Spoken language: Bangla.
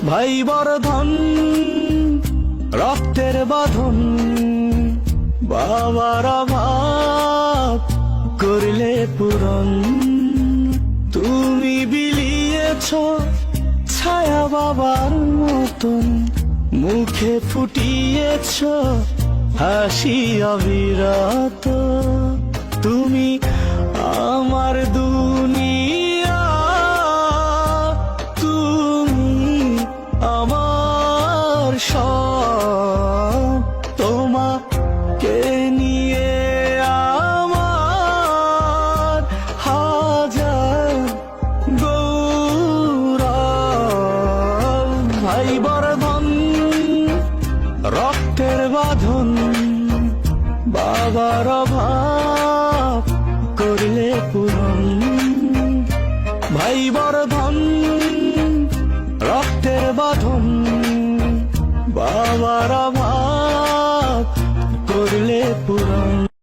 ভাই বর্ধন রক্তের বাঁধন, বাবার অভাব করলে পূরণ। তুমি বিলিয়েছ ছায়া বাবার মতন, মুখে ফুটিয়েছ হাসি অবিরত। তুমি আমার দুনিয়া, তুমি আমার সব। তোমাকে নিয়ে আমার হাজার গৌরব। ভাই বর্ধন রক্তের বাঁধন, বাবার অভাব করলে পূরণ। ভাই বর্ধন রক্তের বাঁধন, বাবার অভাব করলে পূরণ।